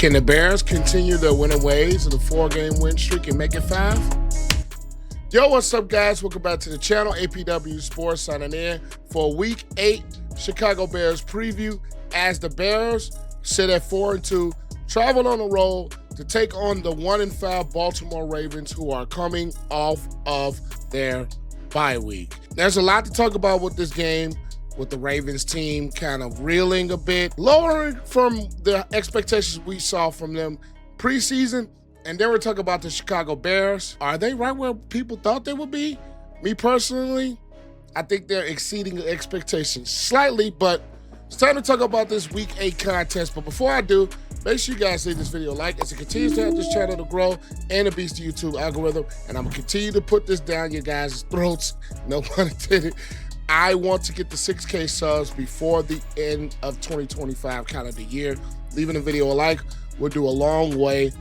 Can the Bears continue their winning ways of the 4-game win streak and make it 5? Yo, what's up, guys? Welcome back to the channel. APW Sports signing in for Week 8 Chicago Bears preview as the Bears sit at 4-2, travel on the road to take on the 1-5 Baltimore Ravens, who are coming off of their bye week. There's a lot to talk about with this game, with the Ravens team kind of reeling a bit, lowering from the expectations we saw from them preseason. And then we're talking about the Chicago Bears. Are they right where people thought they would be? Me personally, I think they're exceeding expectations slightly, but it's time to talk about this Week 8 contest. But before I do, make sure you guys leave this video a like as it continues to help this channel to grow and to beast the YouTube algorithm. And I'm going to continue to put this down your guys' throats. No pun intended. I want to get the 6K subs before the end of 2025 calendar year. Leaving the video a like will do a long way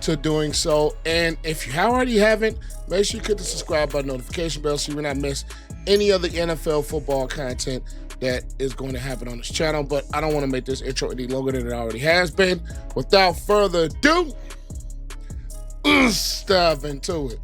to doing so. And if you already haven't, make sure you click the subscribe button, notification bell, so you will not miss any of the NFL football content that is going to happen on this channel. But I don't want to make this intro any longer than it already has been. Without further ado, let's dive into it.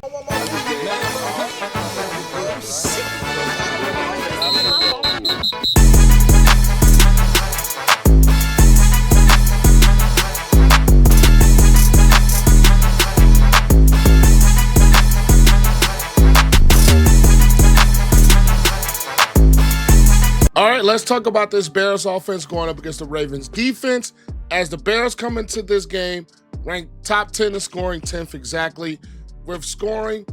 All right, let's talk about this Bears offense going up against the Ravens defense. As the Bears come into this game, ranked top 10 in scoring, 10th exactly, with scoring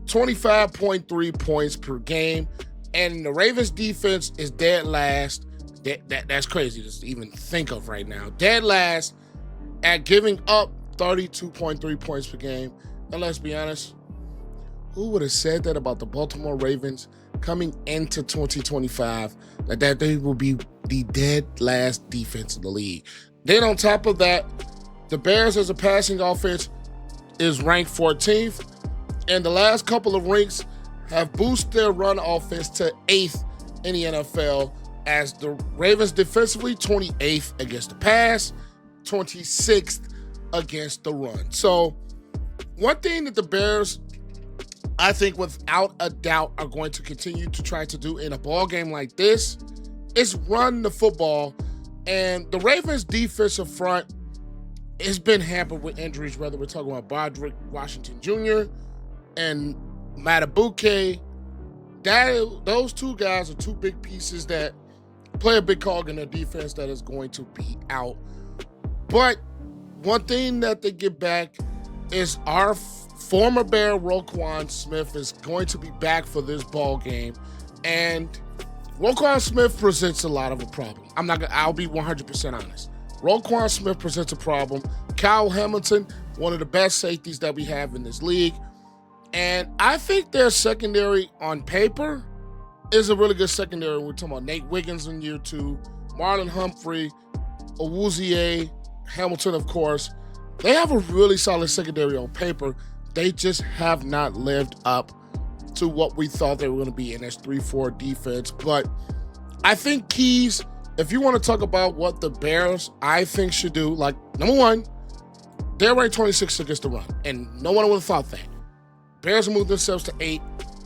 25.3 points per game. And the Ravens defense is dead last. That's crazy to even think of right now. Dead last at giving up 32.3 points per game. And let's be honest, who would have said that about the Baltimore Ravens coming into 2025, that they will be the dead last defense in the league? Then on top of that, the Bears as a passing offense is ranked 14th, and the last couple of ranks have boosted their run offense to 8th in the NFL, as the Ravens defensively 28th against the pass, 26th against the run. So one thing that the Bears, I think without a doubt, are going to continue to try to do in a ball game like this is run the football. And the Ravens defensive front has been hampered with injuries, whether we're talking about Derrick Washington Jr. and Madubuike. Those two guys are two big pieces that play a big cog in their defense that is going to be out. But one thing that they get back is our former Bear Roschon Smith is going to be back for this ball game, and Roschon Smith presents a lot of a problem. I'll be 100% honest. Roschon Smith presents a problem. Kyle Hamilton, one of the best safeties that we have in this league, and I think their secondary on paper is a really good secondary. We're talking about Nate Wiggins in year 2, Marlon Humphrey, Odunze, Hamilton, of course. They have a really solid secondary on paper. They just have not lived up to what we thought they were going to be in this 3-4 defense. But I think keys, if you want to talk about what the Bears, I think, should do, like, number one, they're ranked 26th against the run, and no one would have thought that. Bears moved themselves to 8.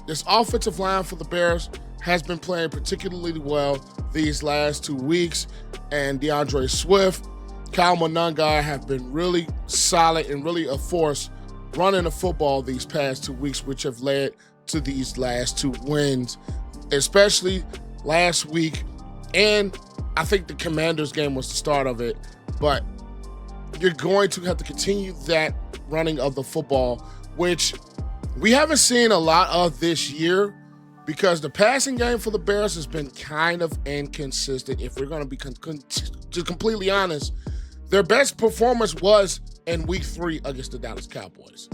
This offensive line for the Bears has been playing particularly well these last 2 weeks, and DeAndre Swift, Kyle Monangai have been really solid and really a force running the football these past 2 weeks, which have led to these last 2 wins, especially last week. And I think the Commanders game was the start of it, but you're going to have to continue that running of the football, which we haven't seen a lot of this year, because the passing game for the Bears has been kind of inconsistent. If we're going to be just completely honest, their best performance was in Week 3 against the Dallas Cowboys,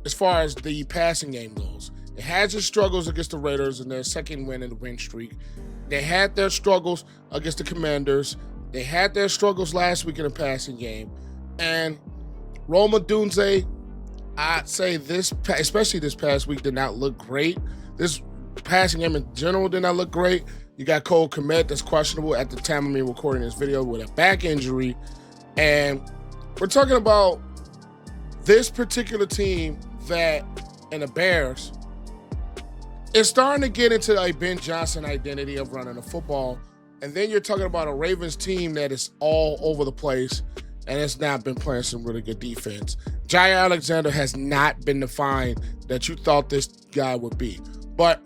as far as the passing game goes. It had its struggles against the Raiders in their second win in the win streak. They had their struggles against the Commanders. They had their struggles last week in the passing game. And Odunze, I'd say especially this past week, did not look great. This passing game in general did not look great. You got Kmet that's questionable at the time of me recording this video with a back injury. And we're talking about this particular team that, and the Bears, is starting to get into a Ben Johnson identity of running the football. And then you're talking about a Ravens team that is all over the place and has not been playing some really good defense. Jair Alexander has not been the find that you thought this guy would be. But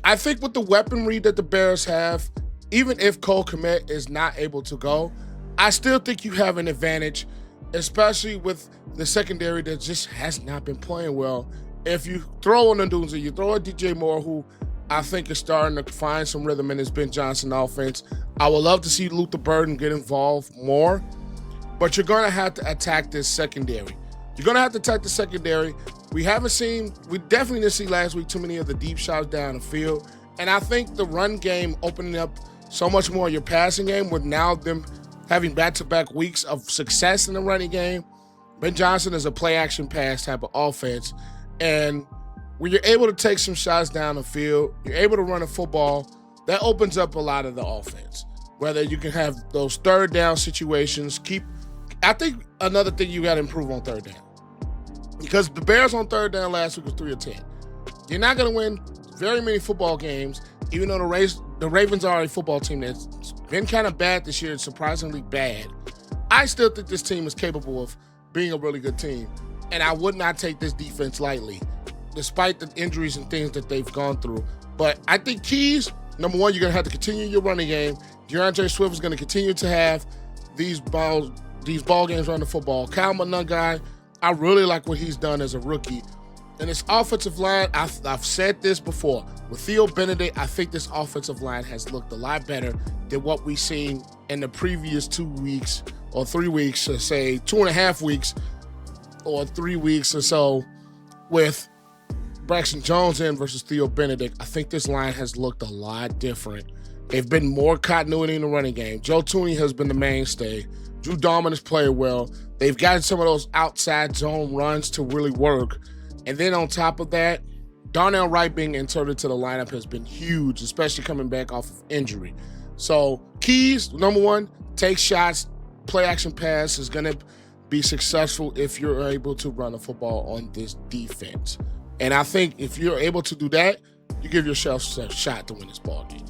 I think with the weaponry that the Bears have, even if Cole Kmet is not able to go, I still think you have an advantage, especially with the secondary that just has not been playing well. If you throw an Odunze, you throw a DJ Moore, who I think is starting to find some rhythm in his Ben Johnson offense. I would love to see Luther Burden get involved more, but you're going to have to attack this secondary. You're going to have to attack the secondary. We definitely didn't see last week too many of the deep shots down the field. And I think the run game opening up so much more of your passing game, with now them having back-to-back weeks of success in the running game. Ben Johnson is a play-action pass type of offense. And when you're able to take some shots down the field, you're able to run a football, that opens up a lot of the offense. Whether you can have those third down situations, I think another thing you got to improve on third down. Because the Bears on third down last week was 3 of 10. You're not going to win very many football games, even though the Ravens are a football team that's been kind of bad this year, surprisingly bad. I still think this team is capable of being a really good team. And I would not take this defense lightly, despite the injuries and things that they've gone through. But I think keys, number one, you're going to have to continue your running game. DeAndre Swift is going to continue to have these ball games running the football. Kyle Monangai, I really like what he's done as a rookie. And this offensive line, I've said this before. With Theo Benedict, I think this offensive line has looked a lot better than what we've seen in the previous 2 weeks or 3 weeks, or say 2.5 weeks or 3 weeks or so with Braxton Jones in versus Theo Benedict. I think this line has looked a lot different. They've been more continuity in the running game. Joe Thuney has been the mainstay. Drew Dalman has played well. They've gotten some of those outside zone runs to really work. And then on top of that, Darnell Wright being inserted to the lineup has been huge, especially coming back off of injury. So keys, number one, take shots, play action pass is going to be successful if you're able to run a football on this defense. And I think if you're able to do that, you give yourself a shot to win this ball game.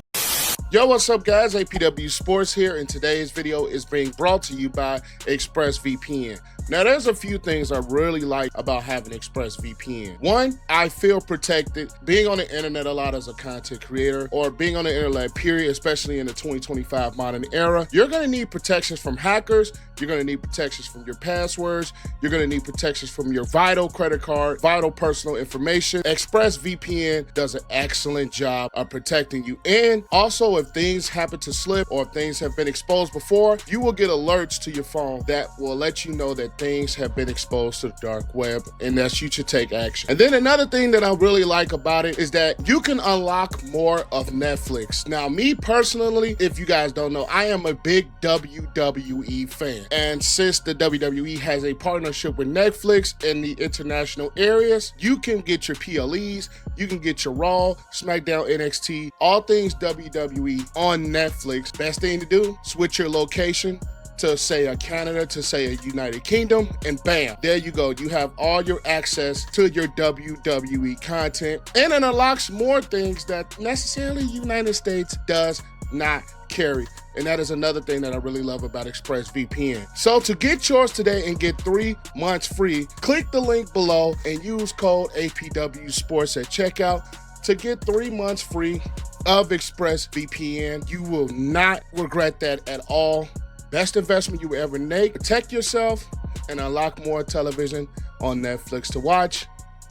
Yo, what's up, guys? APW Sports here, and today's video is being brought to you by ExpressVPN. Now, there's a few things I really like about having ExpressVPN. One, I feel protected. Being on the internet a lot as a content creator, or being on the internet, period, especially in the 2025 modern era, you're going to need protections from hackers. You're going to need protections from your passwords. You're going to need protections from your vital credit card, vital personal information. ExpressVPN does an excellent job of protecting you. And also, if things happen to slip or if things have been exposed before, you will get alerts to your phone that will let you know that things have been exposed to the dark web and that you should take action. And then another thing that I really like about it is that you can unlock more of Netflix. Now, me personally, if you guys don't know, I am a big WWE fan. And since the WWE has a partnership with Netflix in the international areas, you can get your PLEs, you can get your Raw, SmackDown, NXT, all things WWE on Netflix. Best thing to do, switch your location to say a Canada, to say a United Kingdom, and bam, there you go. You have all your access to your WWE content, and it unlocks more things that necessarily United States does not carry. And that is another thing that I really love about ExpressVPN. So to get yours today and get 3 months free, click the link below and use code APW Sports at checkout to get 3 months free of ExpressVPN. You will not regret that at all. Best investment you will ever make. Protect yourself and unlock more television on Netflix to watch.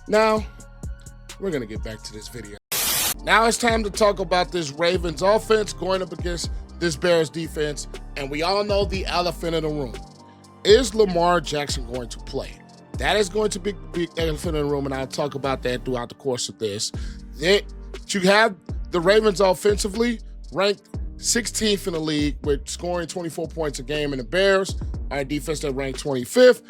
Now, we're going to get back to this video. Now it's time to talk about this Ravens offense going up against this Bears defense. And we all know the elephant in the room. Is Lamar Jackson going to play? That is going to be the big elephant in the room, and I'll talk about that throughout the course of this. You have the Ravens offensively ranked 16th in the league with scoring 24 points a game, and the Bears are a defense that ranked 25th,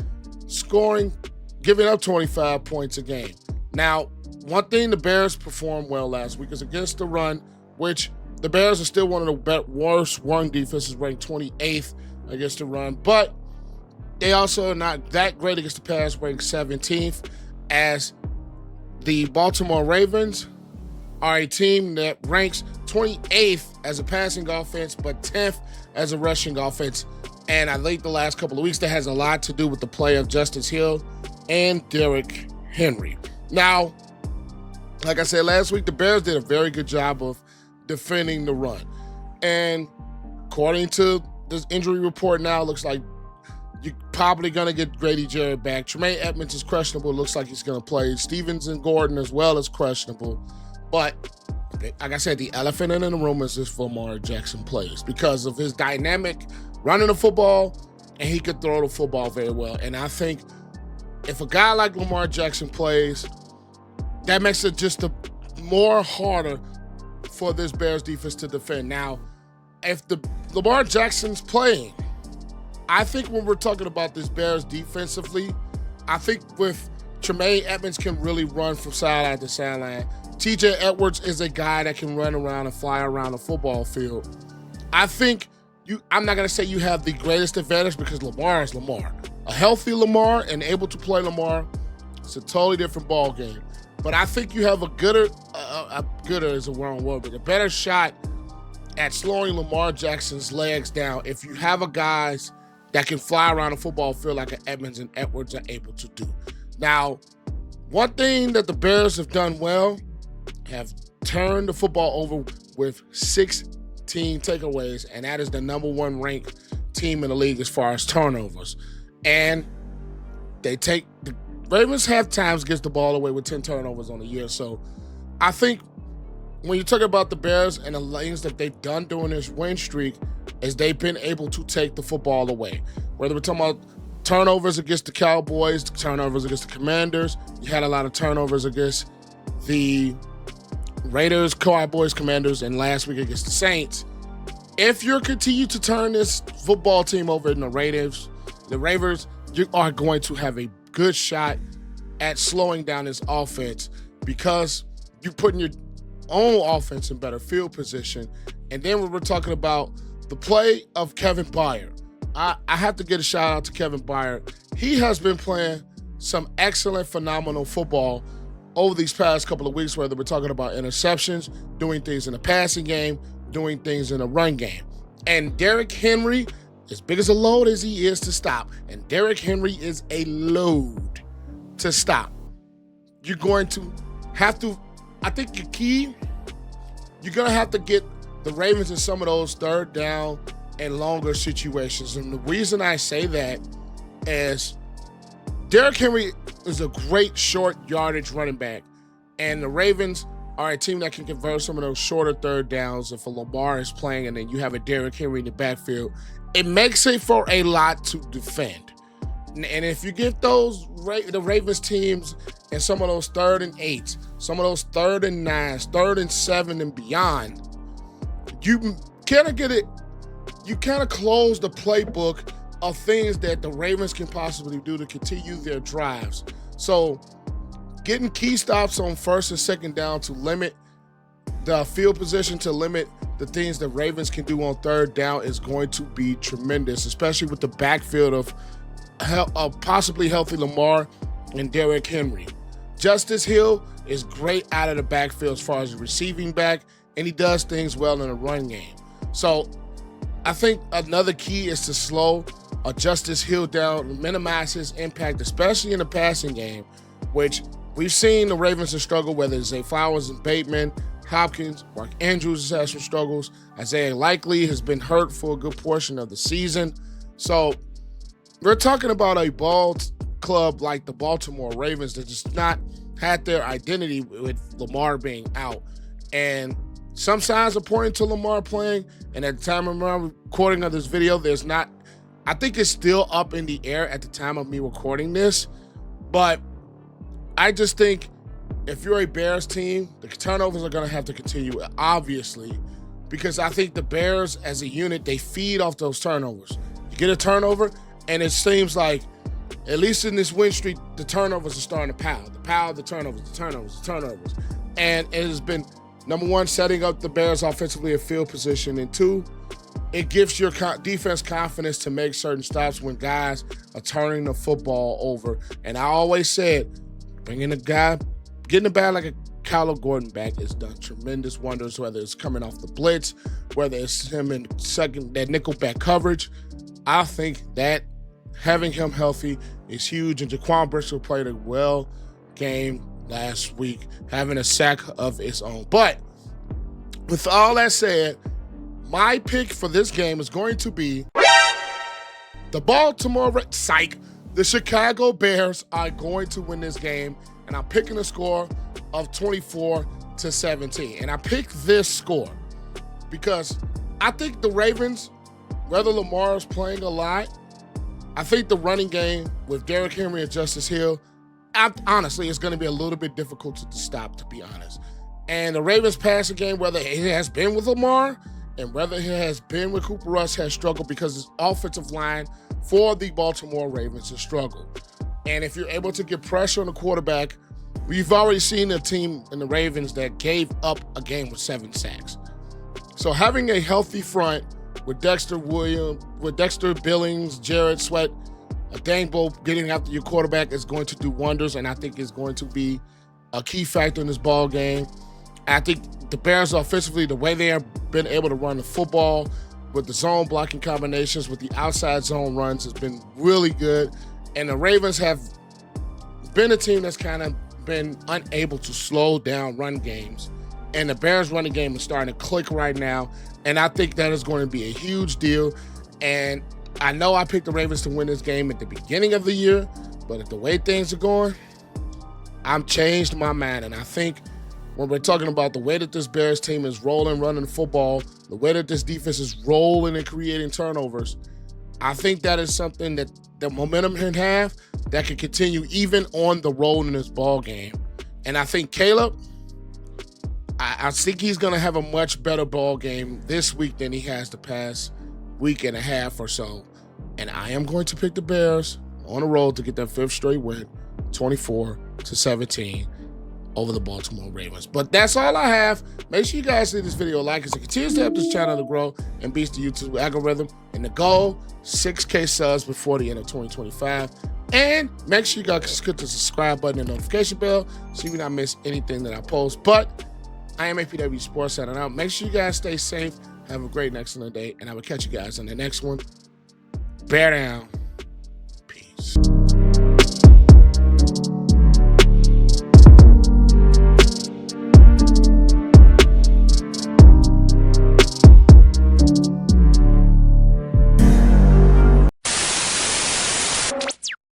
giving up 25 points a game. Now, one thing the Bears performed well last week is against the run, which the Bears are still one of the worst run defenses, ranked 28th against the run. But They also are not that great against the pass, ranked 17th, as the Baltimore Ravens are a team that ranks 28th as a passing offense, but 10th as a rushing offense. And I think the last couple of weeks, that has a lot to do with the play of Justice Hill and Derrick Henry. Now, like I said last week, the Bears did a very good job of defending the run. And according to this injury report now, it looks like you're probably going to get Grady Jarrett back. Tremaine Edmunds is questionable. Looks like he's going to play. Stevens and Gordon as well is questionable. But like I said, the elephant in the room is if Lamar Jackson plays, because of his dynamic running the football, and he could throw the football very well. And I think if a guy like Lamar Jackson plays, that makes it just more harder for this Bears defense to defend. Now, if the Lamar Jackson's playing, I think when we're talking about this Bears defensively, I think with Tremaine Edmunds can really run from sideline to sideline. TJ Edwards is a guy that can run around and fly around the football field. I think I'm not going to say you have the greatest advantage, because Lamar is Lamar. A healthy Lamar and able to play Lamar, it's a totally different ball game. But I think you have a gooder is a wrong word, but a better shot at slowing Lamar Jackson's legs down if you have a guys that can fly around the football field like Edmunds and Edwards are able to do. Now, one thing that the Bears have done well, have turned the football over with 16 takeaways, and that is the number one ranked team in the league as far as turnovers. And the Ravens have times gets the ball away with 10 turnovers on the year. So I think when you talk about the Bears and the things that they've done during this win streak, is they've been able to take the football away. Whether we're talking about turnovers against the Cowboys, turnovers against the Commanders, you had a lot of turnovers against the Raiders, Cowboys, Commanders, and last week against the Saints. If you continue to turn this football team over in the Ravens, you are going to have a good shot at slowing down this offense, because you're putting your own offense in better field position. And then when we're talking about the play of Kevin Byard, I have to get a shout out to Kevin Byard. He has been playing some excellent, phenomenal football over these past couple of weeks, whether we're talking about interceptions, doing things in the passing game, doing things in the run game. And Derrick Henry, as big as a load as he is to stop, and Derrick Henry is a load to stop, you're going to have to, I think your key, you're going to have to get the Ravens in some of those third down and longer situations. And the reason I say that is Derrick Henry is a great short yardage running back, and the Ravens are a team that can convert some of those shorter third downs. If a Lamar is playing and then you have a Derrick Henry in the backfield, it makes it for a lot to defend. And if you get the Ravens teams in some of those 3rd and 8s, some of those 3rd and 9s, 3rd and 7 and beyond, you kind of get it. You kind of close the playbook of things that the Ravens can possibly do to continue their drives. So getting key stops on 1st and 2nd down to limit the field position, to limit the things the Ravens can do on 3rd down, is going to be tremendous, especially with the backfield of possibly healthy Lamar and Derrick Henry. Justice Hill is great out of the backfield as far as the receiving back, and he does things well in the run game. So I think another key is to slow Justice Hill down, minimize his impact, especially in the passing game, which we've seen the Ravens have struggled, whether it's Zay Flowers and Bateman, Hopkins, Mark Andrews has had some struggles. Isaiah Likely has been hurt for a good portion of the season. So we're talking about a ball club like the Baltimore Ravens that just not had their identity with Lamar being out. And some signs are pointing to Lamar playing, and at the time of my recording of this video, I think it's still up in the air at the time of me recording this. But I just think if you're a Bears team, the turnovers are going to have to continue, obviously, because I think the Bears as a unit, they feed off those turnovers. You get a turnover, and it seems like, at least in this win streak, the turnovers are starting to pile. The turnovers. And it has been, number one, setting up the Bears offensively at field position, and 2, it gives your defense confidence to make certain stops when guys are turning the football over. And I always said, bringing a guy, getting a guy like a Kyler Gordon back has done tremendous wonders, whether it's coming off the blitz, whether it's him in that nickel back coverage. I think that having him healthy is huge. And Jaquan Brisker played a well game last week, having a sack of his own. But with all that said, my pick for this game is going to be the Chicago Bears are going to win this game, and I'm picking a score of 24-17. And I picked this score because I think the Ravens, whether Lamar is playing a lot, I think the running game with Derrick Henry and Justice Hill, honestly, it's going to be a little bit difficult to stop, to be honest. And the Ravens passing game, whether it has been with Lamar and whether it has been with Cooper Rush, has struggled because his offensive line for the Baltimore Ravens has struggled. And if you're able to get pressure on the quarterback, we've already seen a team in the Ravens that gave up a game with 7 sacks. So having a healthy front with Dexter Billings, Jared Sweat, Dangbo getting after your quarterback is going to do wonders, and I think is going to be a key factor in this ball game. I think the Bears offensively, the way they have been able to run the football with the zone blocking combinations, with the outside zone runs, has been really good. And the Ravens have been a team that's kind of been unable to slow down run games. And the Bears running game is starting to click right now. And I think that is going to be a huge deal. And I know I picked the Ravens to win this game at the beginning of the year, but at the way things are going, I've changed my mind. And I think when we're talking about the way that this Bears team is rolling, running the football, the way that this defense is rolling and creating turnovers, I think that is something that the momentum can have that can continue even on the road in this ball game. And I think Caleb, I think he's going to have a much better ball game this week than he has the past week and a half or so. And I am going to pick the Bears on the road to get that 5th straight win, 24-17 over the Baltimore Ravens. But that's all I have. Make sure you guys see this video, like as it continues to help this channel to grow and beat the YouTube algorithm. And the goal, 6K subs before the end of 2025. And make sure you guys click the subscribe button and notification bell so you not miss anything that I post. But I am APW Sports signing out. Make sure you guys stay safe. Have a great and excellent day. And I will catch you guys on the next one. Bear down. Peace.